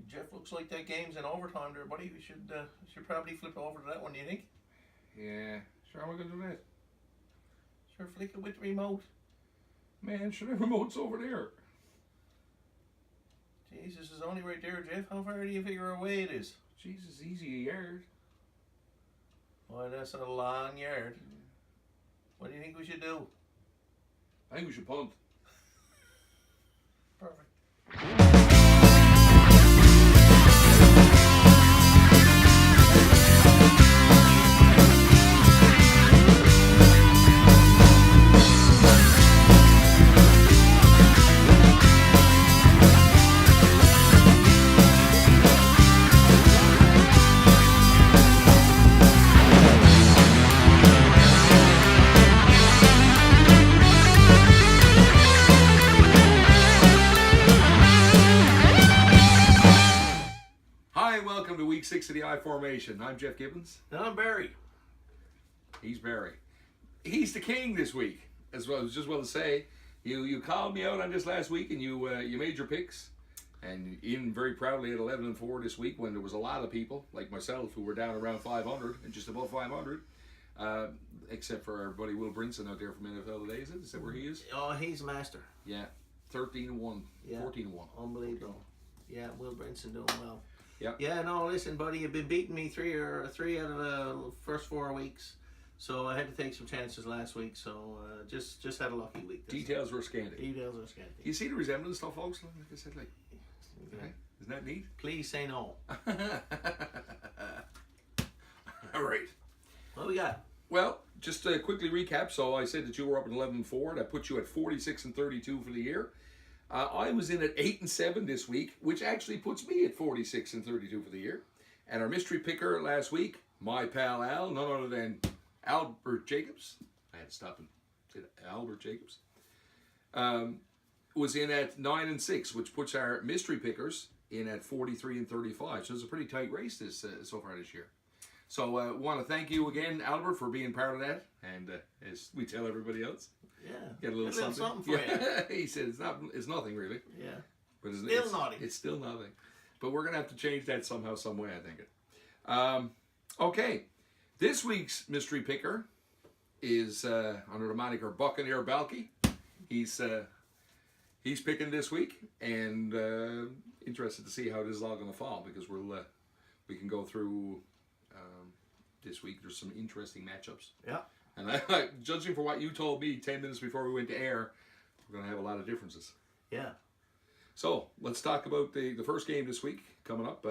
Jeff, looks like that game's in overtime there, buddy. We should probably flip over to that one, do you think? Yeah, sure, how am I going to do that? Sure, flick it with the remote. Man, sure, the remote's over there. Jesus, it's only right there, Jeff. How far do you figure away it is? Jesus, easy a yard. Well, that's a long yard. What do you think we should do? I think we should punt. Perfect. Welcome to week 6 of the I formation. I'm Geoff Gibbons. And I'm Barry. He's Barry. He's the king this week. As well, I was just well to say, you called me out on this last week, and you made your picks, and in very proudly at 11-4 this week when there was a lot of people like myself who were down around 500 and just above 500, except for our buddy Will Brinson out there from NFL Today. Is that where he is? Oh, he's a master. Yeah, 13-1, yeah. 14-1. Unbelievable. Yeah, Will Brinson doing well. Yeah. Yeah, no, listen, buddy, you've been beating me three out of the first 4 weeks. So I had to take some chances last week. So just had a lucky week. Details were scanty. Details were scanty. You see the resemblance, though, folks? Like I said, like, okay. Isn't that neat? Please say no. All right. What we got? Well, just to quickly recap. So I said that you were up at 11-4. That puts you at 46-32 for the year. I was in at 8-7 this week, which actually puts me at 46-32 for the year. And our mystery picker last week, my pal Al, none other than Albert Jacobs. I had to stop and say that. Albert Jacobs. Was in at 9-6, which puts our mystery pickers in at 43-35. So it's a pretty tight race so far this year. So I want to thank you again, Albert, for being part of that. And as we tell everybody else, yeah, get a little something for you. He said it's nothing really. Yeah, but it's nothing. It's still nothing. But we're gonna have to change that somehow, some way. I think. Okay, this week's mystery picker is under the moniker Buccaneer Balky. He's picking this week, and interested to see how this is all gonna fall because we can go through this week. There's some interesting matchups. Yeah. And judging for what you told me 10 minutes before we went to air, we're going to have a lot of differences. Yeah. So let's talk about the first game this week coming up.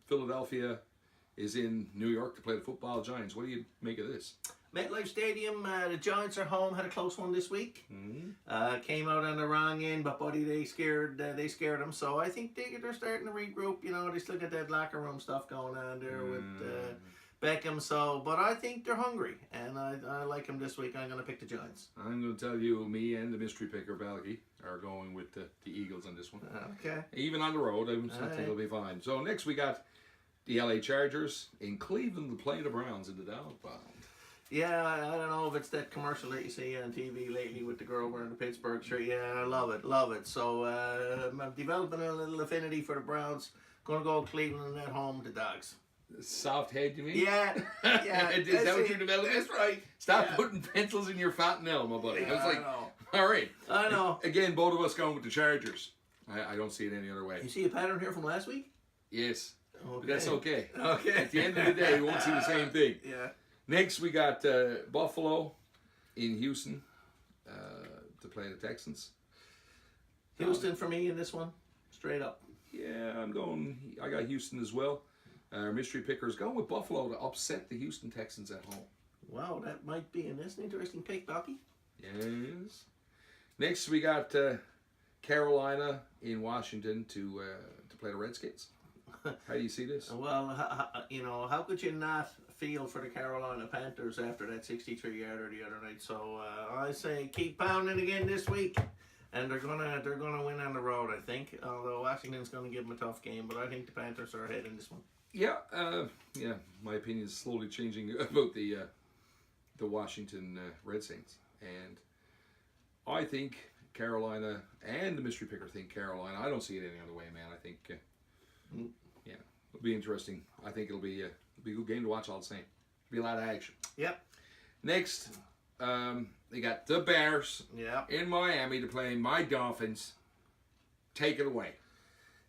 Philadelphia is in New York to play the football Giants. What do you make of this? MetLife Stadium, the Giants are home. Had a close one this week. Mm-hmm. Came out on the wrong end, but buddy, they scared them. So I think they're starting to regroup. You know, they still got that locker room stuff going on there with Beckham. So, but I think they're hungry, and I like them this week. I'm going to pick the Giants. I'm going to tell you, me and the mystery picker Balky are going with the Eagles on this one. Okay. Even on the road, I think it'll be fine. So next we got the LA Chargers in Cleveland to play the Browns in the Dog Pound. Yeah, I don't know if it's that commercial that you see on TV lately with the girl wearing the Pittsburgh shirt. Yeah, I love it. So I'm developing a little affinity for the Browns. Going to go Cleveland at home with the Dogs. Soft head, you mean? Yeah. Is that what you're developing? That's right. Stop putting pencils in your fontanelle, my buddy. Yeah, I was like, I know. all right. I know. Again, both of us going with the Chargers. I don't see it any other way. You see a pattern here from last week? Yes. Okay. But that's okay. Okay. At the end of the day, we won't see the same thing. Yeah. Next, we got Buffalo in Houston to play the Texans. Houston for me in this one, straight up. Yeah, I got Houston as well. Our mystery picker is going with Buffalo to upset the Houston Texans at home. Wow, that might be an interesting pick, Bucky. Yes. Next, we got Carolina in Washington to play the Redskins. How do you see this? Well, how could you not feel for the Carolina Panthers after that 63-yarder the other night? So I say keep pounding again this week, and they're gonna win on the road, I think. Although Washington's gonna give them a tough game, but I think the Panthers are ahead in this one. Yeah, my opinion is slowly changing about the Washington Redskins, and I think Carolina and the mystery picker think Carolina. I don't see it any other way, man. I think Yeah, it'll be interesting. I think it'll be a good game to watch all the same. Be a lot of action. Yep. Next, they got the Bears Yep. in Miami to play my Dolphins. Take it away.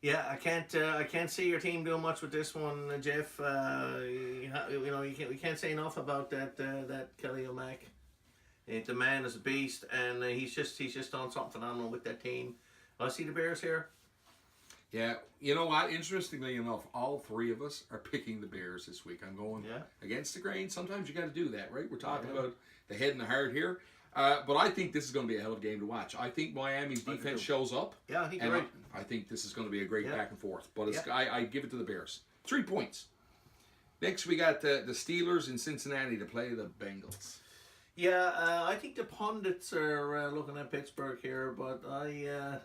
Yeah, I can't see your team doing much with this one, Jeff. We can't say enough about that Kelly O'Mac. The man is a beast, and he's just done something phenomenal with that team. I see the Bears here. Yeah, you know what? Interestingly enough, all three of us are picking the Bears this week. I'm going against the grain. Sometimes you got to do that, right? We're talking about the head and the heart here. But I think this is going to be a hell of a game to watch. I think Miami's defense shows up. Yeah, I think you're right. I think this is going to be a great back and forth. But I give it to the Bears. 3 points. Next, we got the Steelers in Cincinnati to play the Bengals. Yeah, I think the pundits are looking at Pittsburgh here, but I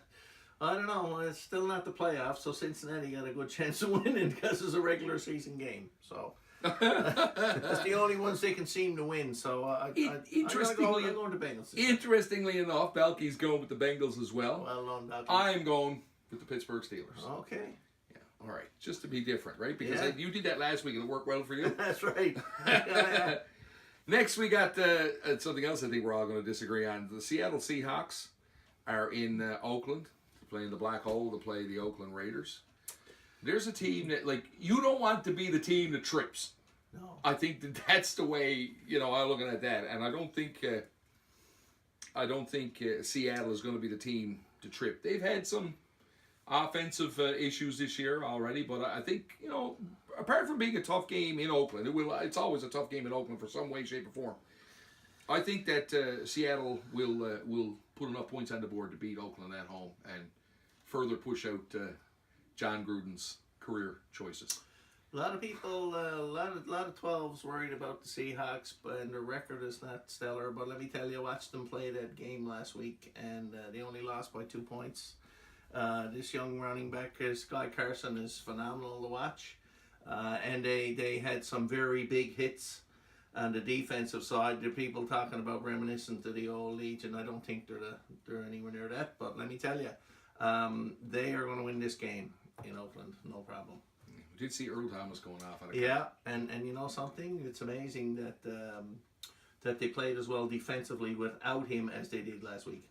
don't know. It's still not the playoffs, so Cincinnati got a good chance of winning because it's a regular season game. So that's the only ones they can seem to win. So I'm going to Bengals. Interestingly enough, Belky's going with the Bengals as well. Well done, Belky. I'm going with the Pittsburgh Steelers. Okay. Yeah. All right. Just to be different, right? Because you did that last week and it worked well for you. That's right. Next, we got something else I think we're all going to disagree on. The Seattle Seahawks are in Oakland, playing the Black Hole to play the Oakland Raiders. There's a team that, you don't want to be the team that trips. No. I think that's the way, I'm looking at that. And I don't think Seattle is going to be the team to trip. They've had some offensive issues this year already, but I think, apart from being a tough game in Oakland, it's always a tough game in Oakland for some way, shape, or form. I think that Seattle will put enough points on the board to beat Oakland at home and further push out John Gruden's career choices. A lot of people, a lot of 12s worried about the Seahawks, and their record is not stellar. But let me tell you, I watched them play that game last week, and they only lost by 2 points. This young running back, Sky Carson, is phenomenal to watch. And they had some very big hits on the defensive side. There are people talking about reminiscent to the old Legion. I don't think they're anywhere near that. But let me tell you, they are going to win this game in Oakland, no problem. We did see Earl Thomas going off on a Yeah, and you know something? It's amazing that they played as well defensively without him as they did last week.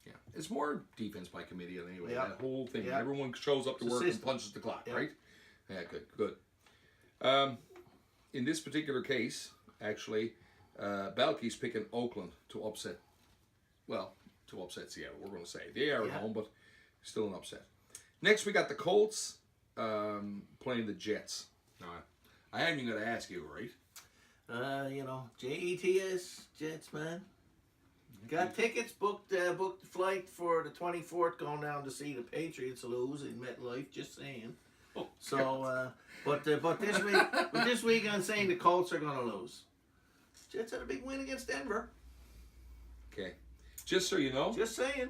Yeah, it's more defense by committee anyway. Yeah. That whole thing. Yeah. Everyone shows up to work and punches the clock, right? Yeah, good. In this particular case, actually, Balky's picking Oakland to upset Seattle. We're going to say they are at home, but still an upset. Next, we got the Colts playing the Jets. Now, I am going to ask you, right? Jets, Jets, man. Got tickets, booked the flight for the 24th, going down to see the Patriots lose in MetLife. Just saying. Oh, so, but this week I'm saying the Colts are going to lose. Jets had a big win against Denver. Okay, just so you know. Just saying.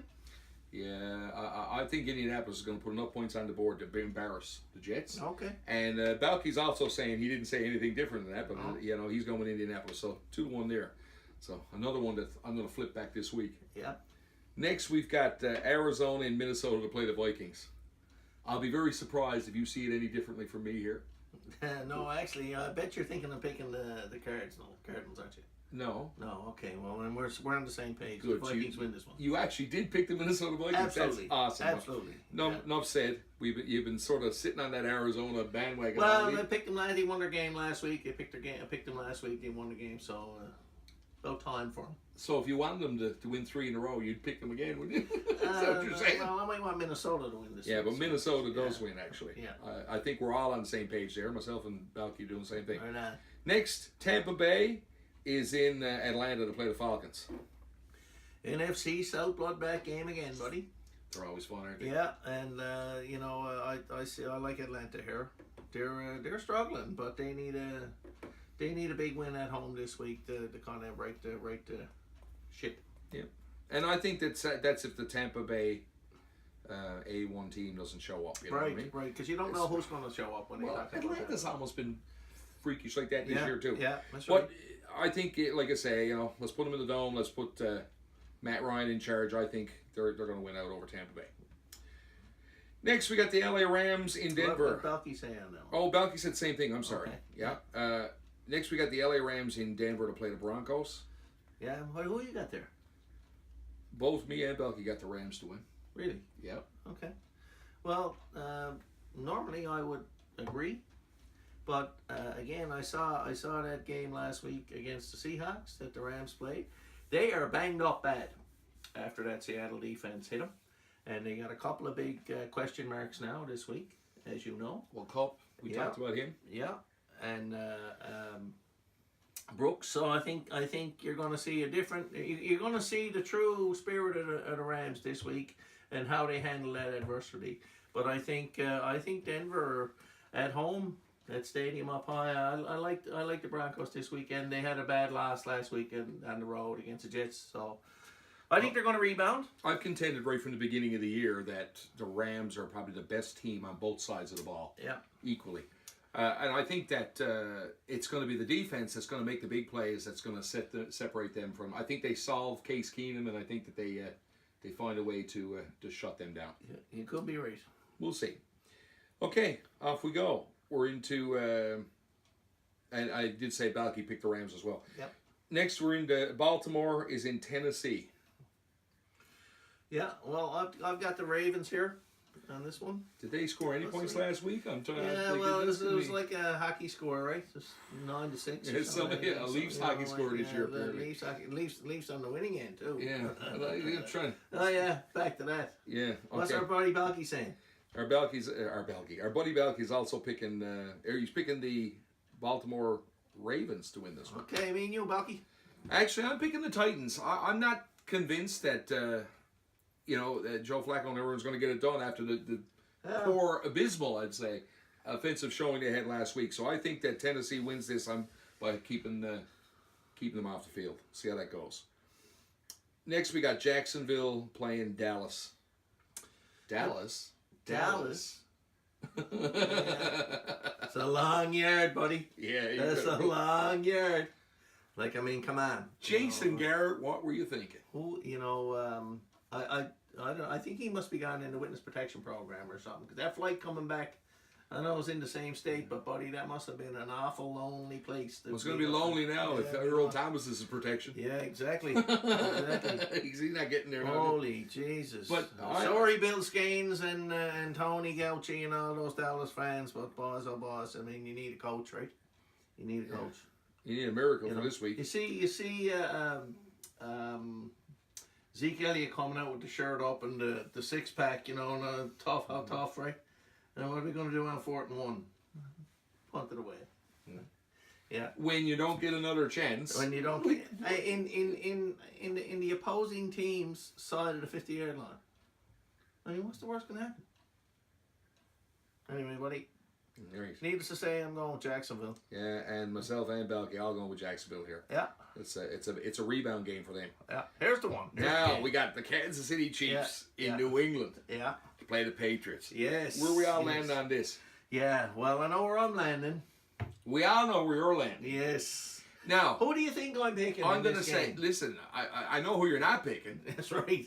Yeah, I think Indianapolis is going to put enough points on the board to embarrass the Jets. Okay. And Balky's also saying he didn't say anything different than that, but he's going with Indianapolis. So 2-1 there. So another one that I'm going to flip back this week. Yeah. Next, we've got Arizona and Minnesota to play the Vikings. I'll be very surprised if you see it any differently from me here. No, actually, I bet you're thinking of picking the Cards. No, Cardinals, aren't you? No. No, okay. Well, then we're on the same page. Good. The Vikings win this one. You actually did pick the Minnesota Vikings. Absolutely. That's awesome. Absolutely. Enough said. You've been sort of sitting on that Arizona bandwagon. Well, I picked them. They won their game last week. I picked them last week. They won the game, so about time for them. So if you wanted them to win 3 in a row, you'd pick them again, wouldn't you? Is that what you're saying? Well, I might want Minnesota to win this. Yeah, week, but Minnesota does win, actually. Yeah. I think we're all on the same page there. Myself and Balky doing the same thing. Right on. Next, Tampa Bay is in Atlanta to play the Falcons. NFC South bloodbath game again, buddy. They're always fun, aren't they? Yeah, and I like Atlanta here. They're struggling, but they need a big win at home this week to kind of right the ship. Yeah, and I think that's if the Tampa Bay A1 team doesn't show up. You know what I mean? Right, because you don't know who's going to show up when they talk about Atlanta's almost been freakish like that this year too. Yeah, that's right. But I think, like I say, let's put them in the dome. Let's put Matt Ryan in charge. I think they're going to win out over Tampa Bay. Next, we got the LA Rams in Denver. What Balky saying now? Oh, Balky said the same thing. I'm sorry. Okay. Yeah. Next, we got the LA Rams in Denver to play the Broncos. Yeah, who you got there? Both me and Balky got the Rams to win. Really? Yeah. Okay. Well, normally I would agree, but again, I saw that game last week against the Seahawks that the Rams played. They are banged up bad after that Seattle defense hit them, and they got a couple of big question marks now this week, as you know. Well, Cup, we talked about him. Yeah, and Brooks. So I think you're going to see a different. You're going to see the true spirit of the Rams this week and how they handle that adversity. But I think Denver at home, that stadium up high. I like the Broncos this weekend. They had a bad loss last weekend on the road against the Jets. So I think they're going to rebound. I've contended right from the beginning of the year that the Rams are probably the best team on both sides of the ball. Yeah, equally. And I think that it's going to be the defense that's going to make the big plays. That's going to separate them from. I think they solve Case Keenum, and I think that they find a way to shut them down. Yeah, you could be right. We'll see. Okay, off we go. We're into, and I did say Balky picked the Rams as well. Yep. Next, we're into Baltimore is in Tennessee. Yeah. Well, I've got the Ravens here on this one. Did they score any points last week? I'm trying. Yeah, well, it was like a hockey score, right? Just 9-6. Yeah, something, a Leafs hockey score this year, apparently. Leafs on the winning end too. Yeah, I'm trying. Oh yeah, back to that. Yeah. Okay. What's our buddy Balky saying? Our buddy Balky's also picking. He's picking the Baltimore Ravens to win this one. Okay, me and you, Balky. Actually, I'm picking the Titans. I'm not convinced that Joe Flacco and everyone's going to get it done after the poor, abysmal, I'd say, offensive showing they had last week. So I think that Tennessee wins this by keeping them off the field. See how that goes. Next, we got Jacksonville playing Dallas. Dallas. Yeah. It's a long yard, buddy. Yeah, that's a long yard. Like, I mean, come on. Jason Garrett, what were you thinking? Who, I think he must be gone in the witness protection program or something. Because that flight coming back, I know it was in the same state, but buddy, that must have been an awful lonely place. It's going to be lonely now if Earl Thomas is protection. Yeah, exactly. Exactly. He's not getting there. Holy Jesus! But sorry, Bill Skanes and Tony Gauchi and all those Dallas fans, but boss, oh boss, I mean, you need a coach, right? You need a coach. You need a miracle for this week. You see, Zeke Elliott coming out with the shirt up and the six pack, and how tough, right? And what are we going to do on 4th and 1? Punt it away. Yeah. When you don't get another chance. When you don't get in the opposing team's side of the 50-yard line. I mean, what's the worst going to happen? Anyway, buddy. Right. Needless to say, I'm going with Jacksonville. Yeah, and myself and Balky all going with Jacksonville here. Yeah. It's a rebound game for them. Yeah. Here's the one. Now we got the Kansas City Chiefs in New England. Yeah. To play the Patriots. Yes. Where we all land on this? Yeah. Well, I know where I'm landing. We all know where you're landing. Yes. Now, who do you think I'm picking? I'm going to say, listen, I know who you're not picking. That's right.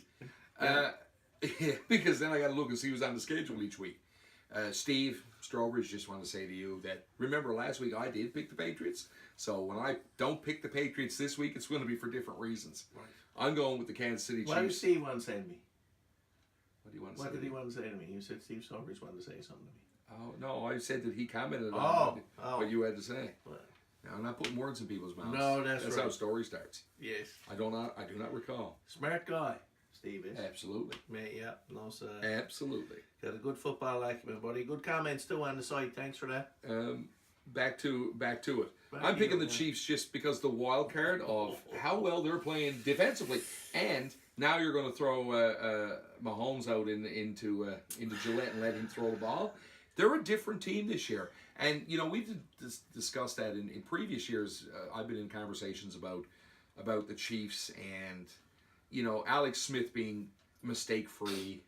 Because then I got to look and see who's on the schedule each week. Steve Strobridge, just want to say to you that remember last week I did pick the Patriots. So when I don't pick the Patriots this week, it's going to be for different reasons. Right. I'm going with the Kansas City Chiefs. What did Steve want to say to me? What did he want to say to me? You said Steve Strobridge wanted to say something to me. Oh, no, I said that he commented on what you had to say. What? Now, I'm not putting words in people's mouths. No, that's right. how a story starts. Yes. I do not recall. Smart guy, Steve is. Absolutely. Yeah, no, sir. Absolutely. Got a good football acumen, buddy. Good comments too on the site. Thanks for that. Back to it. I'm picking the Chiefs just because the wild card of how well they're playing defensively, and now you're going to throw Mahomes out into Gillette and let him throw the ball. They're a different team this year, and we've discussed that in previous years. I've been in conversations about the Chiefs and Alex Smith being mistake free.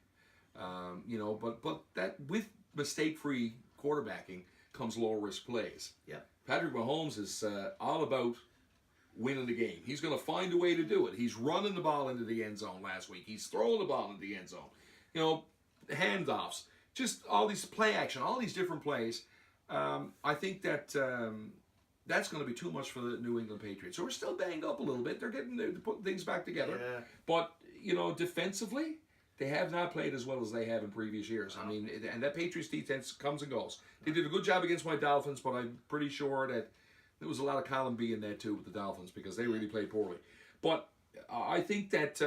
But that with mistake-free quarterbacking comes low-risk plays. Yeah. Patrick Mahomes is all about winning the game. He's going to find a way to do it. He's running the ball into the end zone last week. He's throwing the ball into the end zone. Handoffs. just all these play action, all these different plays. I think that that's going to be too much for the New England Patriots. So we're still banged up a little bit. They're putting things back together. Yeah. But, defensively, they have not played as well as they have in previous years. I mean, and that Patriots defense comes and goes. They did a good job against my Dolphins, but I'm pretty sure that there was a lot of column B in there too with the Dolphins because they really played poorly. But I think that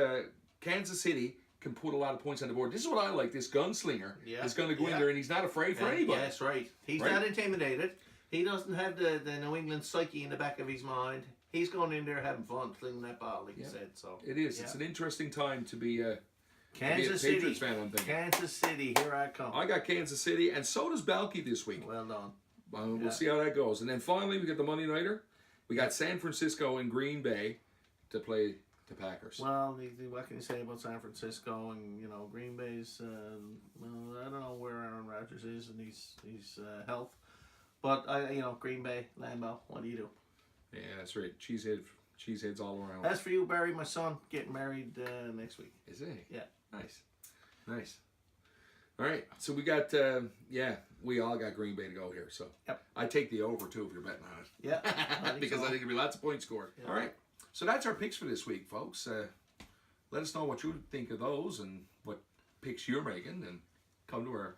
Kansas City can put a lot of points on the board. This is what I like. This gunslinger is going to go in there, and he's not afraid for anybody. That's right. He's not intimidated. He doesn't have the New England psyche in the back of his mind. He's going in there having fun, flinging that ball, like you said. So it is. It's an interesting time to be a Kansas Patriots City fan. I'm thinking. Kansas City, here I come. I got Kansas City, and so does Balky this week. Well done. We'll see how that goes. And then finally, we got the Monday Nighter. We got San Francisco and Green Bay to play the Packers. Well, what can you say about San Francisco and Green Bay's? I don't know where Aaron Rodgers is and his health, but Green Bay, Lambeau. What do you do? Yeah, that's right. Cheeseheads all around. As for you, Barry, my son getting married next week. Is he? Yeah. Nice. All right, so we got we all got Green Bay to go here. So I take the over too if you're betting on it. Yeah, because I think there'll be lots of points scored. Yeah. All right, so that's our picks for this week, folks. Let us know what you think of those and what picks you're making, and come to our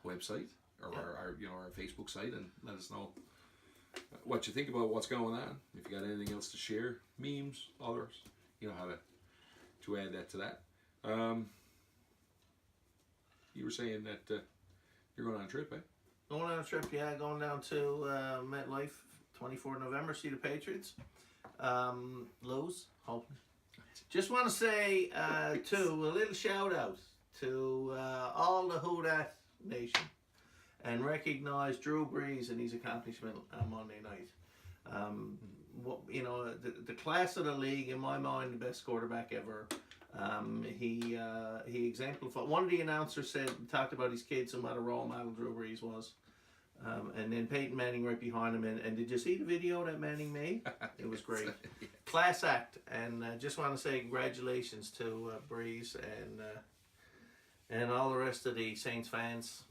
website or our Facebook site and let us know what you think about what's going on. If you got anything else to share, memes, others, you know how to add that to that. You were saying that you're going on a trip, eh? Going on a trip, yeah. Going down to MetLife, 24th November, see the Patriots. Lose, hoping. Just want to say, too, a little shout out to all the Who Dat Nation and recognize Drew Brees and his accomplishment on Monday night. The class of the league, in my mind, the best quarterback ever. He exemplified. One of the announcers talked about his kids and what a role model Drew Brees was. And then Peyton Manning right behind him. And did you see the video that Manning made? It was great. Class act. And just want to say congratulations to Brees and all the rest of the Saints fans.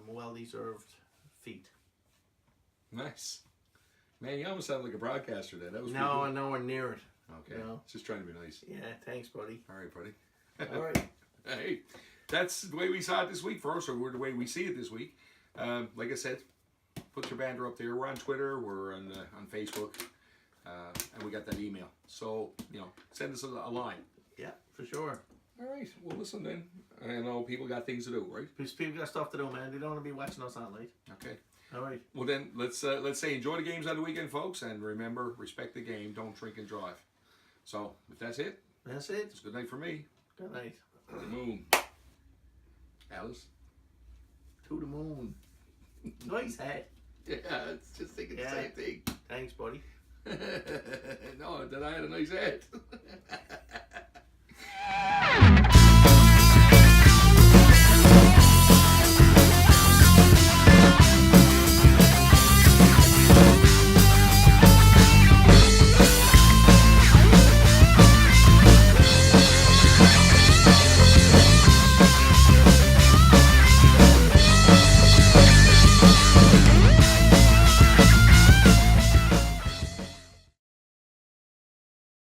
Well-deserved feat. Nice. Man, you almost sounded like a broadcaster then. That was no, nowhere near it. Okay. Just trying to be nice. Yeah, thanks, buddy. All right, buddy. All right. Hey, that's the way we saw it this week first, or the way we see it this week. Like I said, put your banner up there. We're on Twitter. We're on Facebook. And we got that email. So, send us a line. Yeah, for sure. All right. Well, listen then. I know people got things to do, right? Because people got stuff to do, man. They don't want to be watching us on late. Okay. All right. Well, then, let's say enjoy the games on the weekend, folks. And remember, respect the game. Don't drink and drive. So, if that's it. That's it. It's a good night for me. Good night. To the moon. Alice? To the moon. Nice hat. Yeah, it's just thinking the same thing. Thanks, buddy. No, that I had a nice hat.